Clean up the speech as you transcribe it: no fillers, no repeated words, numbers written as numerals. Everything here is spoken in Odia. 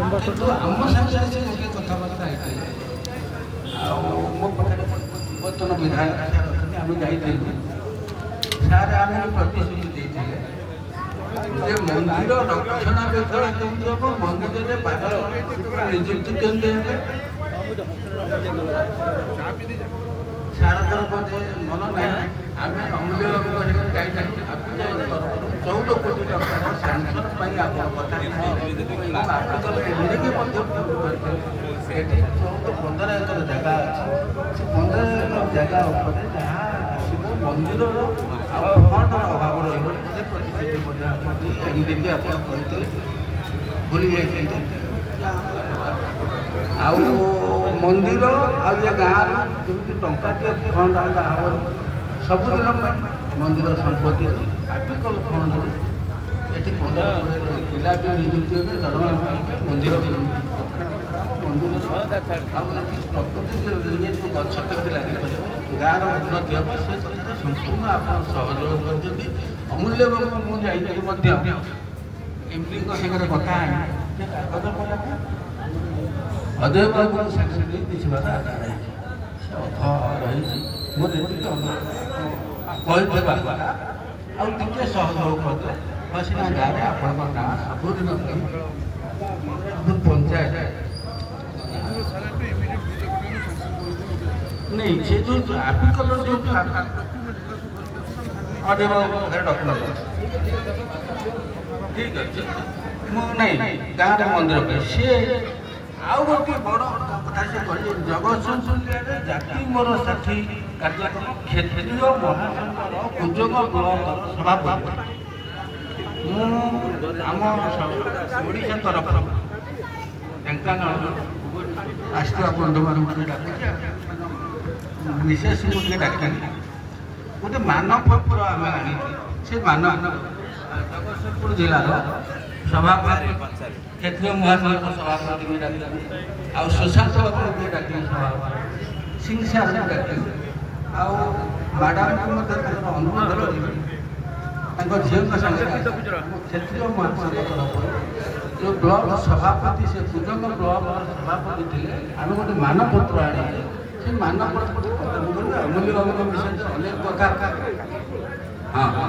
କିନ୍ତୁ ଆମ ସାଙ୍ଗରେ ସେ କଥାବାର୍ତ୍ତା ହେଇଥିଲେ ଆଉ ମୋ ପାଖରେ ବର୍ତ୍ତମାନ ବିଧାୟକ ସାର୍ ଅଛନ୍ତି ଆମେ ଯାଇଥିଲୁ ସାର୍ ଆମେ ପ୍ରତିଶ୍ରୁତି ଦେଇଥିଲେ ଯେ ମନ୍ଦିର ରକ୍ଷଣାବେକ୍ଷଣ କେମିତି ହେବ ମନ୍ଦିରରେ ନିଯୁକ୍ତି କେମିତି ହେବେ ସାରଙ୍କର ବୋଧେ ମନ ନାହିଁ ଆମେ ଅମୂଲ୍ୟ ଯାଇଥାନ୍ତୁ 14 କୋଟି ଟଙ୍କାର ସାଂସଦ ପାଇଁ ଆପଣ କଥା ଏମିତି ମଧ୍ୟ ଏଠି 15 ଏକର ଜାଗା ଅଛି ସେ 15 ଏକର ଜାଗା ଉପରେ ଯାହା ଆସିବ ମନ୍ଦିରର ଆଉ ଫଣ୍ଡର ଅଭାବ ରହିବ ପ୍ରତିଶ୍ରୁତି ମଧ୍ୟ ଅଛନ୍ତି ଏମିତି ଆପଣ କହିଥିଲେ ଭୁଲି ଯାଇଛନ୍ତି ଆଉ ମନ୍ଦିର ଆଉ ଏ ଗାଁର ଯେମିତି ଟଙ୍କାଟିଏ ଫଣ୍ଡ ଆଣିଲା ହେବ ସବୁଦିନ ପାଇଁ ମନ୍ଦିର ସମ୍ପତ୍ତି ଆର୍ଟିକଲ ଫଣ୍ଡରୁ ଏଠି 15 ପିଲା ବି ନିଯୁକ୍ତି ହେବେ ଦରମା ପାଇବେ ମନ୍ଦିର ମନ୍ଦିର ଆଉ ପ୍ରକୃତି ଗଛ କେମିତି ଲାଗିପାରିବ ଗାଁର ଉନ୍ନତି ହେବ ସେ କଥା ସମ୍ପୂର୍ଣ୍ଣ ଆପଣ ସହଯୋଗ କରିଛନ୍ତି ଅମୂଲ୍ୟ ବାବୁ ମୁଁ ଯାଇଥିଲି ମଧ୍ୟ ଏମ୍ପିଙ୍କ ସାଙ୍ଗରେ କଥା ହେଇ କାଗଜ କଲା ଅଜୟ ବାବୁ ସାଙ୍ଗେ ଦେଇ କିଛି ବାଟ ଆଗା ରହିଛି ସେ ଅଥ ରହିଛି ମୋର ଏତିକି କହିଥିବା ଆଉ ଟିକେ ସହଯୋଗ କରିବେ ସିନା ଗାଁରେ ଆପଣଙ୍କ ଗାଁ ସବୁଦିନ ପଞ୍ଚାୟତ नहीं से जो आर्टिकल जो अजय बाबू डॉक्यूमेंट ठीक अच्छे नहीं गाँव मंदिर पे सी आउ गोटे बड़ कथा से कहले जगतसिंहपुर जिले जाति मोर साथी कार्यक्रम क्षेत्रीय महासंघर पूजक ब्लक सभापति आम ओडिशा तरफ ढेंकानाल राष्ट्रीय बंधु मान डाकुचे विशेष मुझे डाक गोटे मानपत्र आम आनी से मान जगतसिंहपुर जिलार सभापति क्षेत्रीय महासंघ सभापति भी डाक आउ सोशल सभापति भी डाक सभापति सिंह सार भी डाक आउ मैडम को अनुरोध कर झील क्षेत्रीय महासंघ तरफ जो ब्लक सभापति से पूजक ब्लक सभापति थे आम गोटे मानपत्र आने से मानपत्र अमूल्य बाबू विषय अनेक प्रकार हाँ हाँ